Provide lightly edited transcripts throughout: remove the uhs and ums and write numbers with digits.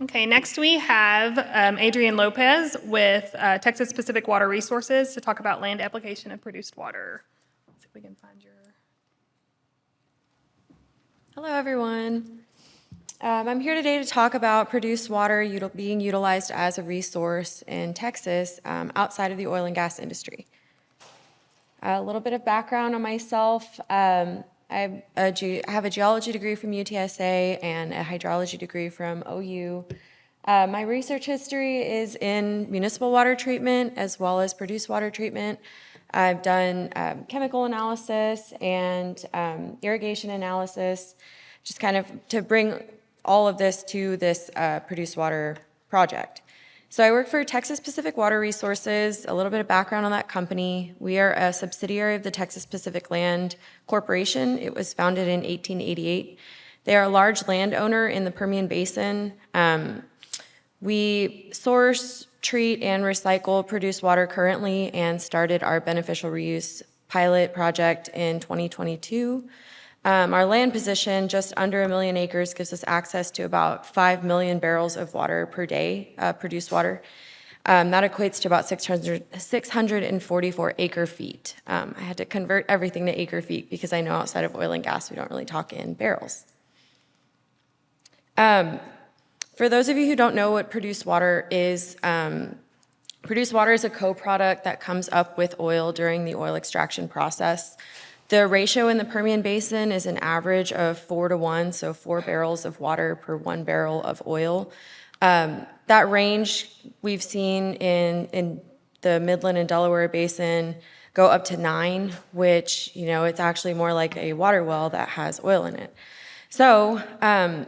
Okay, next we have Adrianne Lopez with Texas Pacific Water Resources to talk about land application of produced water. Let's see if we can find your... Hello, everyone. I'm here today to talk about produced water being utilized as a resource in Texas outside of the oil and gas industry. A little bit of background on myself. I have a geology degree from UTSA and a hydrology degree from OU. My research history is in municipal water treatment as well as produced water treatment. I've done chemical analysis and irrigation analysis, just kind of to bring all of this to this produced water project. So I work for Texas Pacific Water Resources. A little bit of background on that company. We are a subsidiary of the Texas Pacific Land Corporation. It was founded in 1888. They are a large landowner in the Permian Basin. We source, treat, and recycle produced water currently and started our beneficial reuse pilot project in 2022. Our land position, just under 1 million acres, gives us access to about 5 million barrels of water per day, produced water. That equates to about 644 acre feet. I had to convert everything to acre feet because I know outside of oil and gas, we don't really talk in barrels. For those of you who don't know what produced water is a co-product that comes up with oil during the oil extraction process. The ratio in the Permian Basin is an average of 4 to 1, so 4 barrels of water per 1 barrel of oil. That range we've seen in the Midland and Delaware Basin go up to 9, which, it's actually more like a water well that has oil in it. So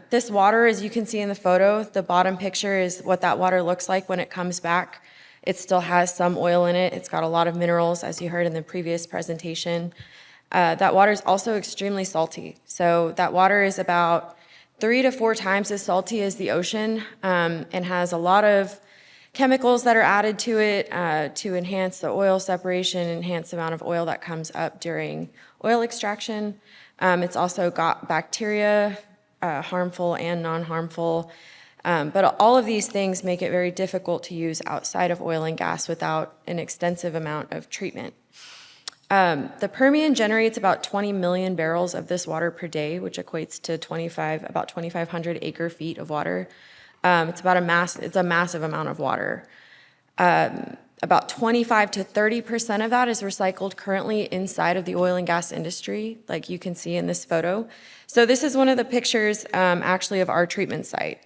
this water, as you can see in the photo, the bottom picture is what that water looks like when it comes back. It still has some oil in it. It's got a lot of minerals, as you heard in the previous presentation. That water is also extremely salty. So that water is about 3 to 4 times as salty as the ocean and has a lot of chemicals that are added to it to enhance the oil separation, enhance the amount of oil that comes up during oil extraction. It's also got bacteria, harmful and non-harmful. But all of these things make it very difficult to use outside of oil and gas without an extensive amount of treatment. The Permian generates about 20 million barrels of this water per day, which equates to about 2,500 acre feet of water. It's a massive amount of water. About 25 to 30% of that is recycled currently inside of the oil and gas industry, like you can see in this photo. So this is one of the pictures actually of our treatment site.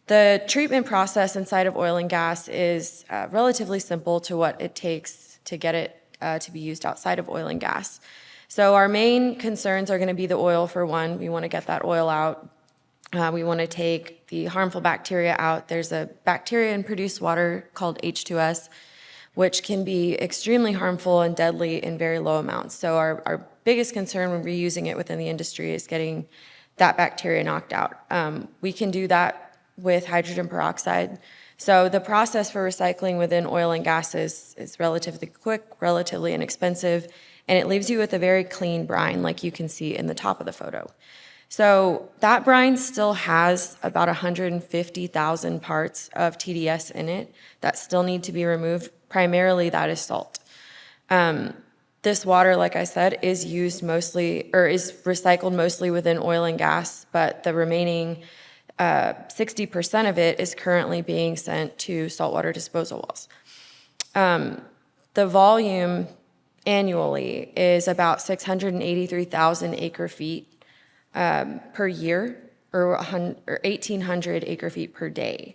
The treatment process inside of oil and gas is relatively simple to what it takes to get it to be used outside of oil and gas. So our main concerns are going to be the oil for one. We want to get that oil out. We want to take the harmful bacteria out. There's a bacteria in produced water called H2S, which can be extremely harmful and deadly in very low amounts. So our biggest concern when reusing it within the industry is getting that bacteria knocked out. We can do that with hydrogen peroxide. So the process for recycling within oil and gas is relatively quick, relatively inexpensive, and it leaves you with a very clean brine like you can see in the top of the photo. So that brine still has about 150,000 parts of TDS in it that still need to be removed. Primarily that is salt. This water, like I said, is used mostly, or is recycled mostly within oil and gas, but the remaining 60% of it is currently being sent to saltwater disposal wells. The volume annually is about 683,000 acre feet per year, or 1,800 acre feet per day.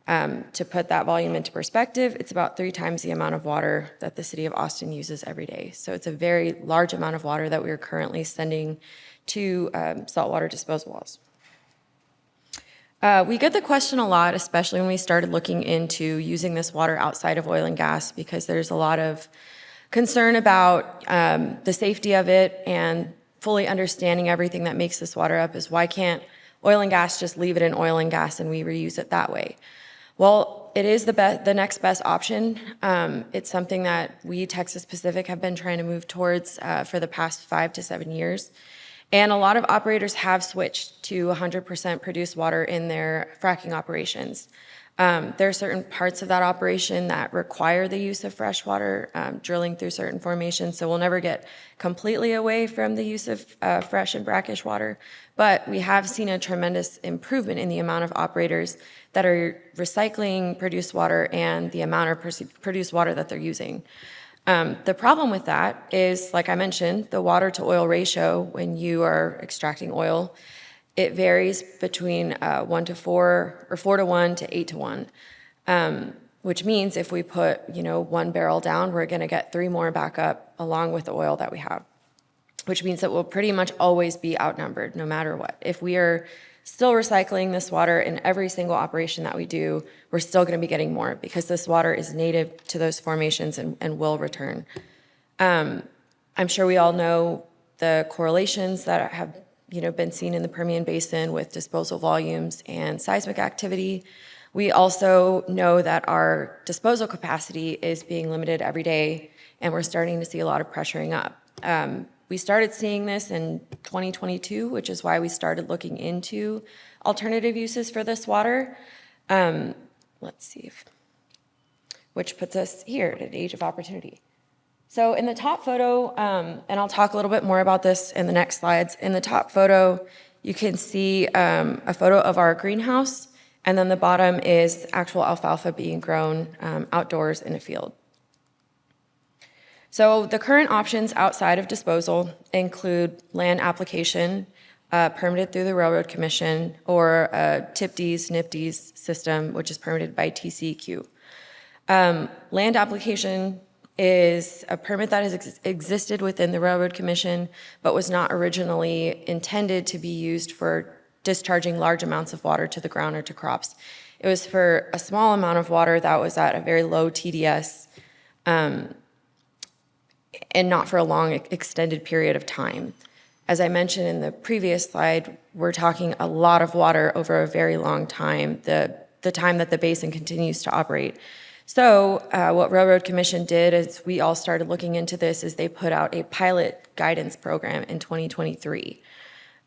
To put that volume into perspective, it's about 3 times the amount of water that the city of Austin uses every day. So it's a very large amount of water that we are currently sending to saltwater disposal wells. We get the question a lot, especially when we started looking into using this water outside of oil and gas, because there's a lot of concern about the safety of it, and fully understanding everything that makes this water up is why can't oil and gas just leave it in oil and gas and we reuse it that way? Well, it is the next best option. It's something that we, Texas Pacific, have been trying to move towards for the past 5 to 7 years. And a lot of operators have switched to 100% produced water in their fracking operations. There are certain parts of that operation that require the use of fresh water, drilling through certain formations, so we'll never get completely away from the use of fresh and brackish water, but we have seen a tremendous improvement in the amount of operators that are recycling produced water and the amount of produced water that they're using. The problem with that is, like I mentioned, the water to oil ratio when you are extracting oil, it varies between 1 to 4 or 4 to 1 to 8 to 1, which means if we put 1 barrel down, we're going to get 3 more back up along with the oil that we have, which means that we'll pretty much always be outnumbered no matter what. If we are still recycling this water in every single operation that we do, we're still going to be getting more because this water is native to those formations and will return. I'm sure we all know the correlations that have been seen in the Permian Basin with disposal volumes and seismic activity. We also know that our disposal capacity is being limited every day, and we're starting to see a lot of pressuring up. We started seeing this in 2022, which is why we started looking into alternative uses for this water. Let's see, which puts us here at an age of opportunity. So in the top photo, and I'll talk a little bit more about this in the next slides, in the top photo, you can see a photo of our greenhouse, and then the bottom is actual alfalfa being grown outdoors in a field. So the current options outside of disposal include land application, permitted through the Railroad Commission, or a TIPDs, NIPDs system, which is permitted by TCEQ. Land application is a permit that has existed within the Railroad Commission, but was not originally intended to be used for discharging large amounts of water to the ground or to crops. It was for a small amount of water that was at a very low TDS, and not for a long extended period of time. As I mentioned in the previous slide, we're talking a lot of water over a very long time, the time that the basin continues to operate. So what Railroad Commission did is we all started looking into this is they put out a pilot guidance program in 2023.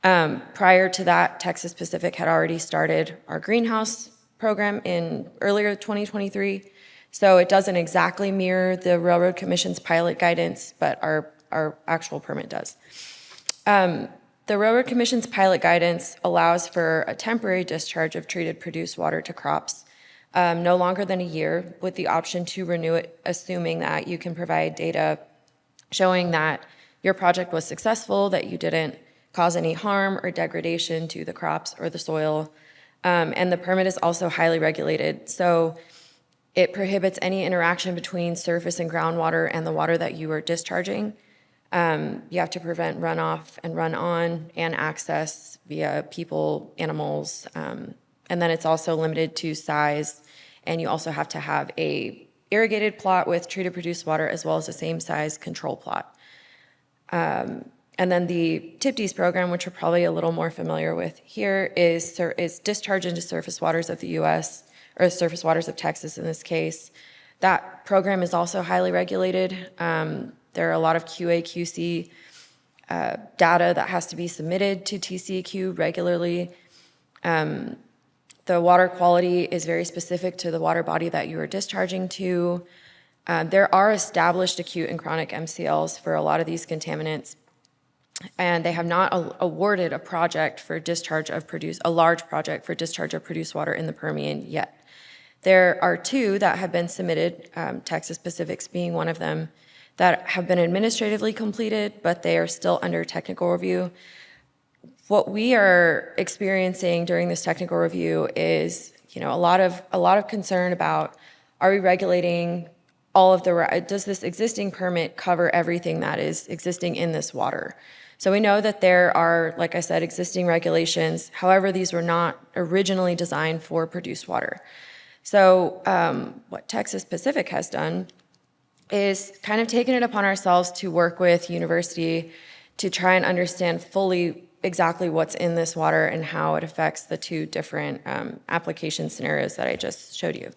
Prior to that, Texas Pacific had already started our greenhouse program in earlier 2023. So it doesn't exactly mirror the Railroad Commission's pilot guidance, but our actual permit does. The Railroad Commission's pilot guidance allows for a temporary discharge of treated produced water to crops, no longer than a year, with the option to renew it, assuming that you can provide data showing that your project was successful, that you didn't cause any harm or degradation to the crops or the soil. And the permit is also highly regulated. So it prohibits any interaction between surface and groundwater and the water that you are discharging. You have to prevent runoff and run-on and access via people, animals, and then it's also limited to size, and you also have to have a irrigated plot with treated produced water as well as the same size control plot. And then the TIPDs program, which we're probably a little more familiar with here, is discharge into surface waters of the U.S., or surface waters of Texas in this case. That program is also highly regulated. There are a lot of QA/QC data that has to be submitted to TCEQ regularly. The water quality is very specific to the water body that you are discharging to. There are established acute and chronic MCLs for a lot of these contaminants, and they have not awarded a project for discharge of a large project for discharge of produced water in the Permian yet. There are 2 that have been submitted, Texas Pacific's being one of them, that have been administratively completed, but they are still under technical review. What we are experiencing during this technical review is, a lot of concern about, are we regulating all of does this existing permit cover everything that is existing in this water? So we know that there are, like I said, existing regulations. However, these were not originally designed for produced water. So what Texas Pacific has done is kind of taken it upon ourselves to work with university to try and understand fully exactly what's in this water and how it affects the 2 different application scenarios that I just showed you.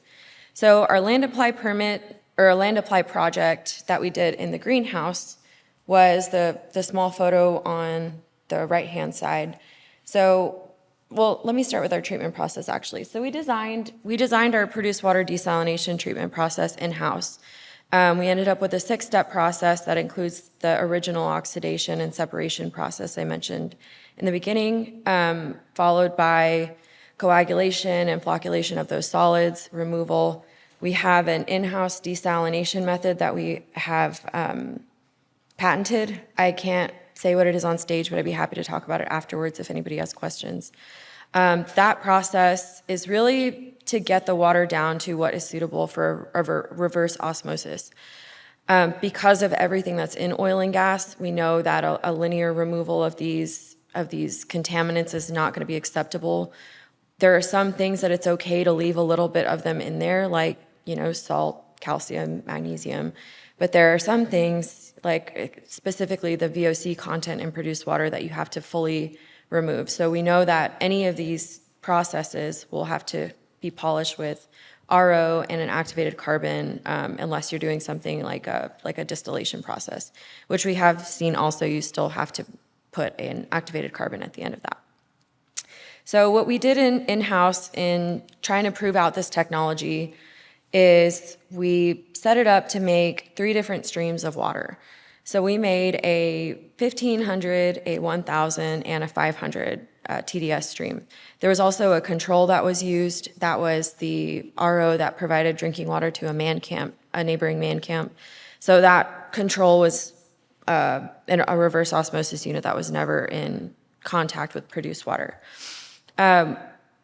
So our land apply permit, or a land apply project that we did in the greenhouse, was the small photo on the right-hand side. So, well, let me start with our treatment process, actually. So we designed our produced water desalination treatment process in-house. We ended up with a 6-step process that includes the original oxidation and separation process I mentioned in the beginning, followed by coagulation and flocculation of those solids, removal. We have an in-house desalination method that we have patented. I can't say what it is on stage, but I'd be happy to talk about it afterwards if anybody has questions. That process is really to get the water down to what is suitable for reverse osmosis. Because of everything that's in oil and gas, we know that a linear removal of these contaminants is not going to be acceptable. There are some things that it's okay to leave a little bit of them in there, like, salt, calcium, magnesium. But there are some things, like specifically the VOC content in produced water, that you have to fully remove. So we know that any of these processes will have to be polished with RO and an activated carbon, unless you're doing something like a distillation process, which we have seen also you still have to put an activated carbon at the end of that. So what we did in-house in trying to prove out this technology is we set it up to make 3 different streams of water. So we made a 1,500, a 1,000, and a 500 TDS stream. There was also a control that was used. That was the RO that provided drinking water to a neighboring man camp. So that control was in a reverse osmosis unit that was never in contact with produced water.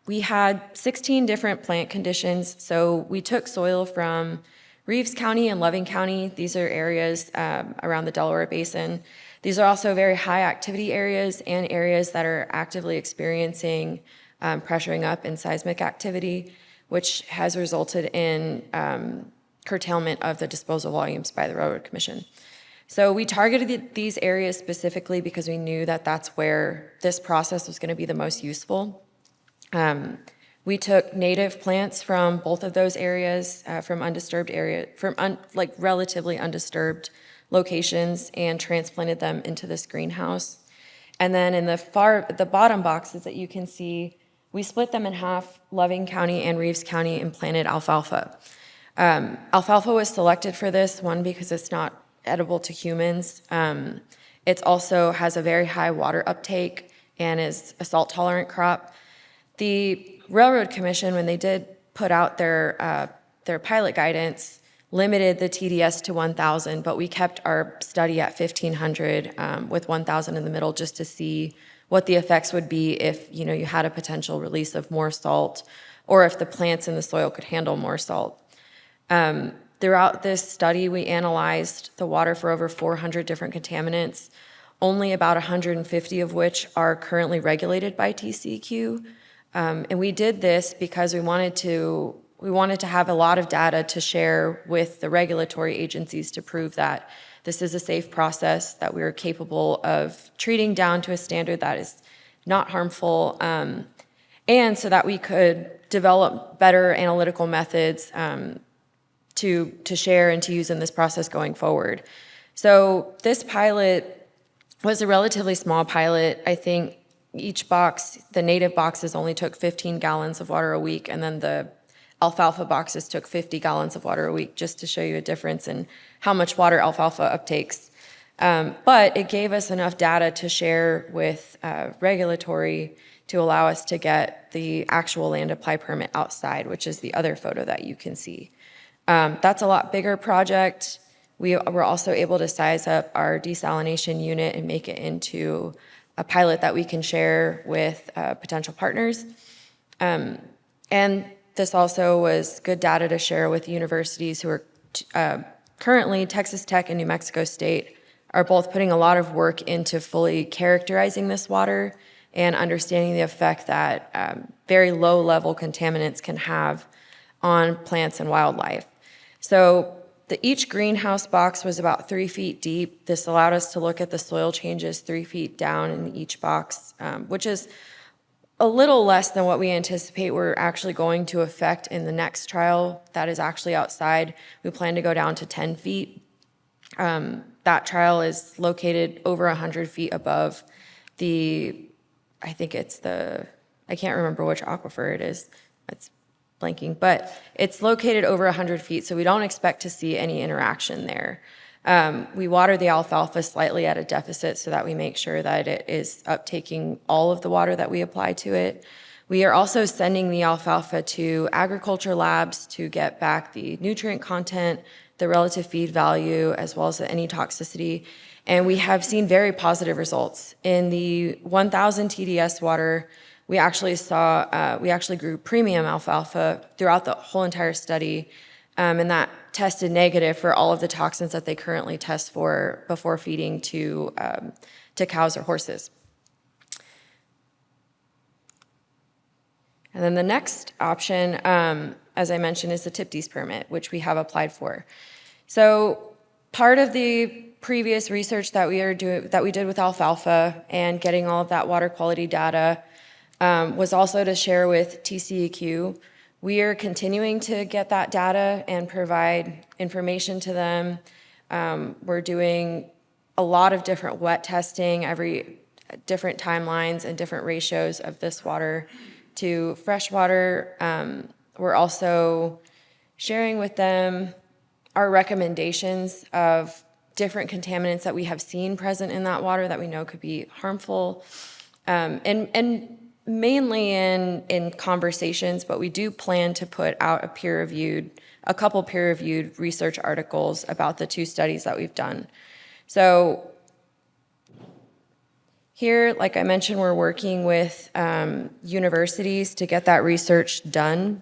We had 16 different plant conditions. So we took soil from Reeves County and Loving County. These are areas around the Delaware Basin. These are also very high activity areas and areas that are actively experiencing pressuring up in seismic activity, which has resulted in curtailment of the disposal volumes by the Railroad Commission. So we targeted these areas specifically because we knew that that's where this process was going to be the most useful. We took native plants from both of those areas, from undisturbed relatively undisturbed locations, and transplanted them into this greenhouse. And then in the bottom boxes that you can see, we split them in half, Loving County and Reeves County, and planted alfalfa. Alfalfa was selected for this one because it's not edible to humans. It also has a very high water uptake and is a salt-tolerant crop. The Railroad Commission, when they did put out their pilot guidance, limited the TDS to 1,000, but we kept our study at 1,500 with 1,000 in the middle, just to see what the effects would be if you had a potential release of more salt, or if the plants in the soil could handle more salt. Throughout this study, we analyzed the water for over 400 different contaminants, only about 150 of which are currently regulated by TCEQ. And we did this because we wanted to have a lot of data to share with the regulatory agencies to prove that this is a safe process, that we are capable of treating down to a standard that is not harmful, and so that we could develop better analytical methods to share and to use in this process going forward. So this pilot was a relatively small pilot. I think each box, the native boxes only took 15 gallons of water a week, and then the alfalfa boxes took 50 gallons of water a week, just to show you a difference in how much water alfalfa uptakes. But it gave us enough data to share with regulatory to allow us to get the actual land apply permit outside, which is the other photo that you can see. That's a lot bigger project. We were also able to size up our desalination unit and make it into a pilot that we can share with potential partners. And this also was good data to share with universities who are currently, Texas Tech and New Mexico State are both putting a lot of work into fully characterizing this water and understanding the effect that very low-level contaminants can have on plants and wildlife. So each greenhouse box was about 3 feet deep. This allowed us to look at the soil changes 3 feet down in each box, which is a little less than what we anticipate we're actually going to affect in the next trial that is actually outside. We plan to go down to 10 feet. That trial is located over 100 feet above I think it's I can't remember which aquifer it is. It's blanking, but it's located over 100 feet, so we don't expect to see any interaction there. We water the alfalfa slightly at a deficit so that we make sure that it is uptaking all of the water that we apply to it. We are also sending the alfalfa to agriculture labs to get back the nutrient content, the relative feed value, as well as any toxicity. And we have seen very positive results. In the 1,000 TDS water, we actually grew premium alfalfa throughout the whole entire study, and that tested negative for all of the toxins that they currently test for before feeding to cows or horses. And then the next option, as I mentioned, is the TIPDES permit, which we have applied for. So part of the previous research that we did with alfalfa and getting all of that water quality data was also to share with TCEQ. We are continuing to get that data and provide information to them. We're doing a lot of different wet testing, different timelines and different ratios of this water to fresh water. We're also sharing with them our recommendations of different contaminants that we have seen present in that water that we know could be harmful, and mainly in conversations, but we do plan to put out a couple peer-reviewed research articles about the 2 studies that we've done. So here, like I mentioned, we're working with universities to get that research done.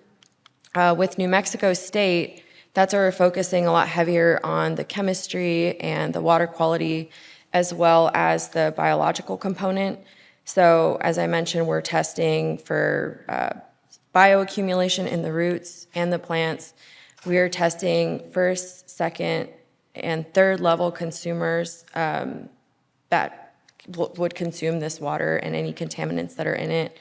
With New Mexico State, that's where we're focusing a lot heavier on the chemistry and the water quality, as well as the biological component. So as I mentioned, we're testing for bioaccumulation in the roots and the plants. We are testing first, second, and third level consumers that would consume this water and any contaminants that are in it.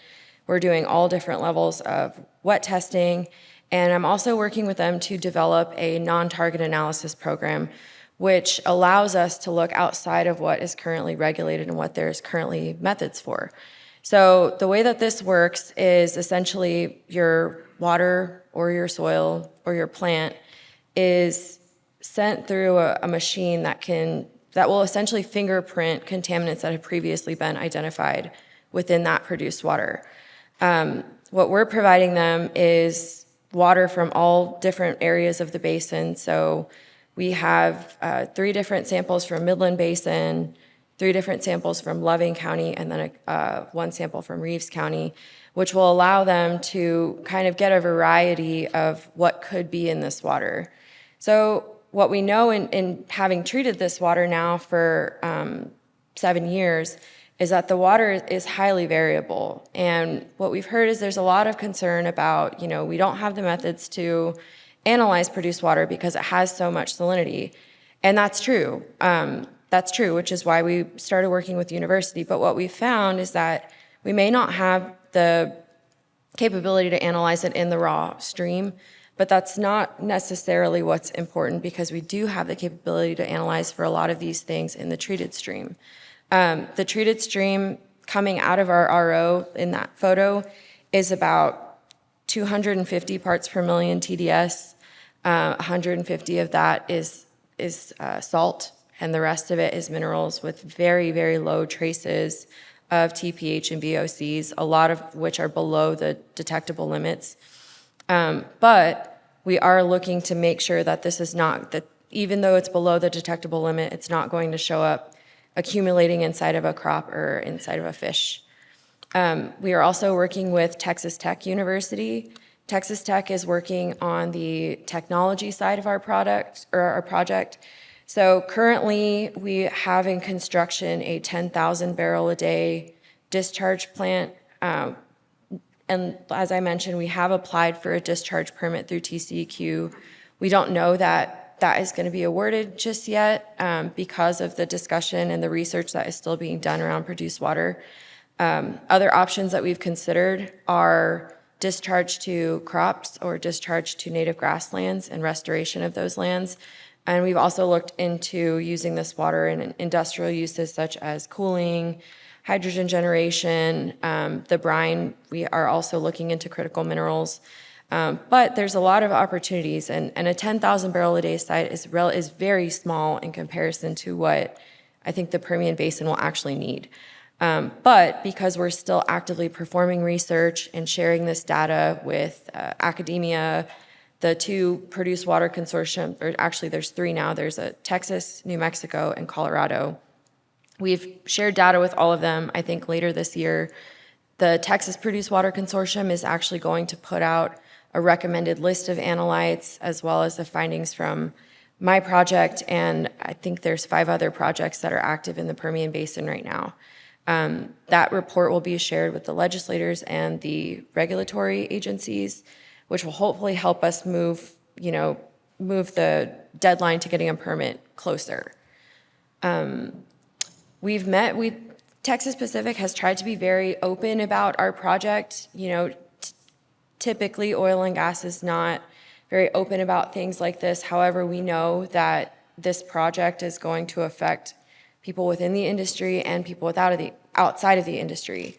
We're doing all different levels of wet testing, and I'm also working with them to develop a non-target analysis program, which allows us to look outside of what is currently regulated and what there's currently methods for. So the way that this works is essentially your water or your soil or your plant is sent through a machine that will essentially fingerprint contaminants that have previously been identified within that produced water. What we're providing them is water from all different areas of the basin. So we have 3 different samples from Midland Basin, 3 different samples from Loving County, and then 1 sample from Reeves County, which will allow them to kind of get a variety of what could be in this water. So what we know in having treated this water now for 7 years is that the water is highly variable. And what we've heard is there's a lot of concern about, we don't have the methods to analyze produced water because it has so much salinity. And that's true. Which is why we started working with the university. But what we found is that we may not have the capability to analyze it in the raw stream, but that's not necessarily what's important because we do have the capability to analyze for a lot of these things in the treated stream. The treated stream coming out of our RO in that photo is about 250 parts per million TDS. 150 of that is salt, and the rest of it is minerals with very, very low traces of TPH and VOCs, a lot of which are below the detectable limits. But we are looking to make sure that this is not, that even though it's below the detectable limit, it's not going to show up accumulating inside of a crop or inside of a fish. We are also working with Texas Tech University. Texas Tech is working on the technology side of our project. So currently we have in construction a 10,000 barrel a day discharge plant. And as I mentioned, we have applied for a discharge permit through TCEQ. We don't know that is going to be awarded just yet because of the discussion and the research that is still being done around produced water. Other options that we've considered are discharge to crops or discharge to native grasslands and restoration of those lands. And we've also looked into using this water in industrial uses such as cooling, hydrogen generation, the brine. We are also looking into critical minerals. But there's a lot of opportunities, and a 10,000 barrel a day site is very small in comparison to what I think the Permian Basin will actually need. But because we're still actively performing research and sharing this data with academia, the two produced water consortium, or actually there's three now, there's a Texas, New Mexico, and Colorado. We've shared data with all of them. I think later this year, the Texas Produced Water Consortium is actually going to put out a recommended list of analytes as well as the findings from my project, and I think there's 5 other projects that are active in the Permian Basin right now. That report will be shared with the legislators and the regulatory agencies, which will hopefully help us move the deadline to getting a permit closer. Texas Pacific has tried to be very open about our project. Typically oil and gas is not very open about things like this. However, we know that this project is going to affect people within the industry and people outside of the industry.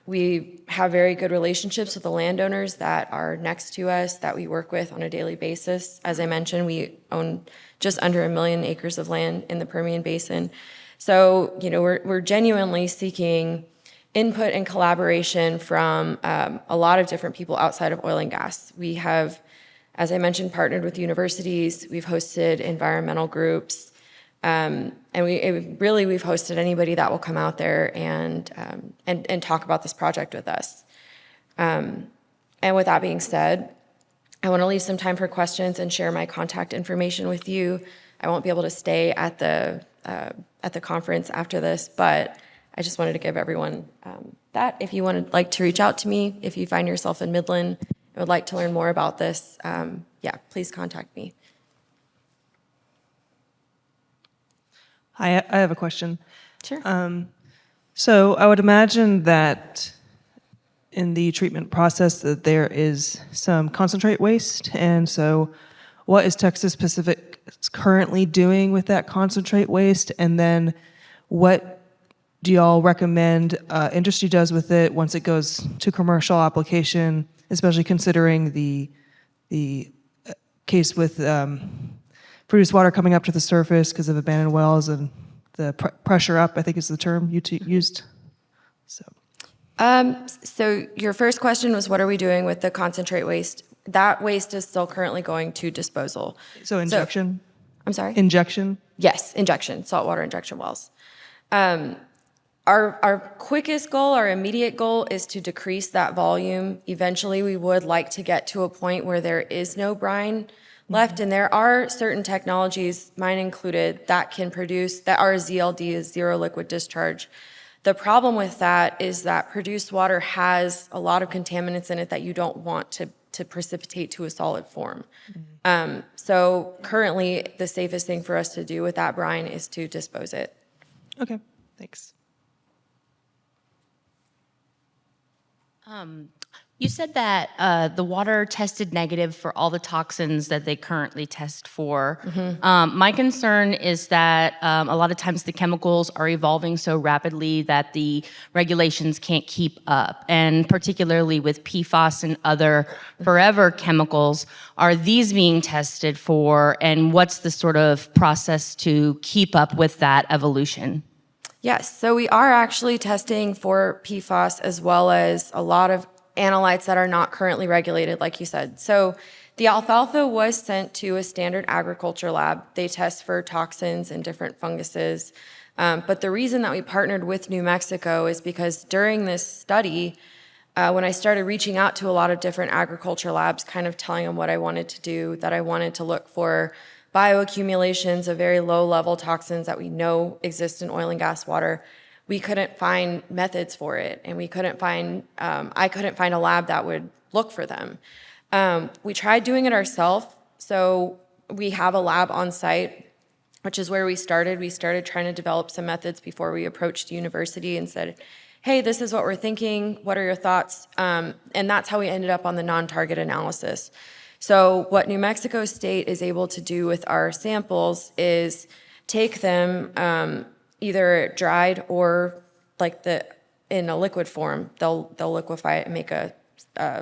We have very good relationships with the landowners that are next to us that we work with on a daily basis. As I mentioned, we own just under 1 million acres of land in the Permian Basin. So, we're genuinely seeking input and collaboration from a lot of different people outside of oil and gas. We have, as I mentioned, partnered with universities. We've hosted environmental groups. And we've hosted anybody that will come out there and talk about this project with us. And with that being said, I want to leave some time for questions and share my contact information with you. I won't be able to stay at the conference after this, but I just wanted to give everyone that. If you would like to reach out to me, if you find yourself in Midland and would like to learn more about this, please contact me. Hi, I have a question. Sure. So I would imagine that in the treatment process that there is some concentrate waste, and so what is Texas Pacific currently doing with that concentrate waste, and then what do y'all recommend industry does with it once it goes to commercial application, especially considering the case with produced water coming up to the surface because of abandoned wells and the pressure up, I think is the term you used. So your first question was, what are we doing with the concentrate waste? That waste is still currently going to disposal. So injection? I'm sorry? Injection? Yes, injection, saltwater injection wells. Our quickest goal, our immediate goal is to decrease that volume. Eventually, we would like to get to a point where there is no brine left, and there are certain technologies, mine included, that can produce, that are ZLD, is zero liquid discharge. The problem with that is that produced water has a lot of contaminants in it that you don't want to precipitate to a solid form. So currently, the safest thing for us to do with that brine is to dispose it. Okay, thanks. You said that the water tested negative for all the toxins that they currently test for. My concern is that a lot of times the chemicals are evolving so rapidly that the regulations can't keep up. And particularly with PFAS and other forever chemicals, are these being tested for, and what's the sort of process to keep up with that evolution? Yes, so we are actually testing for PFAS as well as a lot of analytes that are not currently regulated, like you said. So the alfalfa was sent to a standard agriculture lab. They test for toxins and different funguses. But the reason that we partnered with New Mexico is because during this study, when I started reaching out to a lot of different agriculture labs, kind of telling them what I wanted to do, that I wanted to look for bioaccumulations of very low-level toxins that we know exist in oil and gas water, we couldn't find methods for it, and we couldn't find, I couldn't find a lab that would look for them. We tried doing it ourselves, so we have a lab on site, which is where we started. We started trying to develop some methods before we approached the university and said, hey, this is what we're thinking, what are your thoughts? And that's how we ended up on the non-target analysis. So what New Mexico State is able to do with our samples is take them either dried or in a liquid form, they'll liquefy it and make a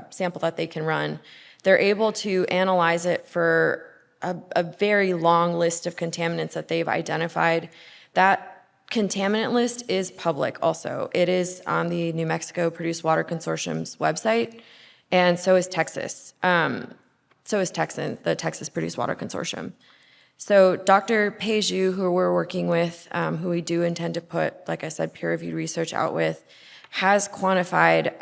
sample that they can run. They're able to analyze it for a very long list of contaminants that they've identified. That contaminant list is public also. It is on the New Mexico Produced Water Consortium's website, and so is Texas. So is the Texas Produced Water Consortium. So Dr. Peju, who we're working with, who we do intend to put, like I said, peer-reviewed research out with, has quantified,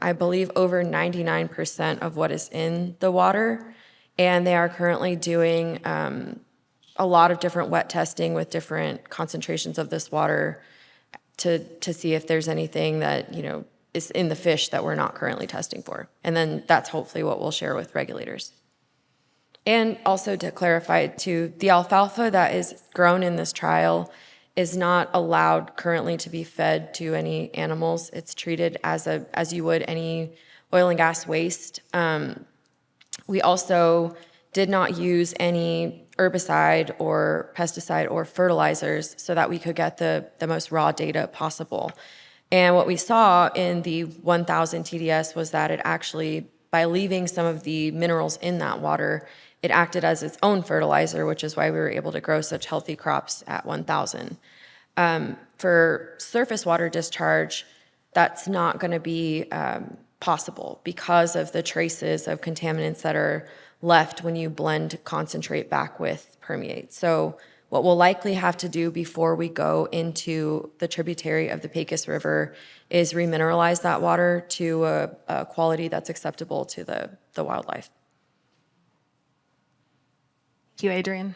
I believe, over 99% of what is in the water. And they are currently doing a lot of different wet testing with different concentrations of this water to see if there's anything that, is in the fish that we're not currently testing for. And then that's hopefully what we'll share with regulators. And also to clarify too, the alfalfa that is grown in this trial is not allowed currently to be fed to any animals. It's treated as you would any oil and gas waste. We also did not use any herbicide or pesticide or fertilizers so that we could get the most raw data possible. And what we saw in the 1000 TDS was that it actually, by leaving some of the minerals in that water, it acted as its own fertilizer, which is why we were able to grow such healthy crops at 1000. For surface water discharge, that's not going to be possible because of the traces of contaminants that are left when you blend concentrate back with permeate. So what we'll likely have to do before we go into the tributary of the Pecos River is remineralize that water to a quality that's acceptable to the wildlife. Thank you, Adrienne.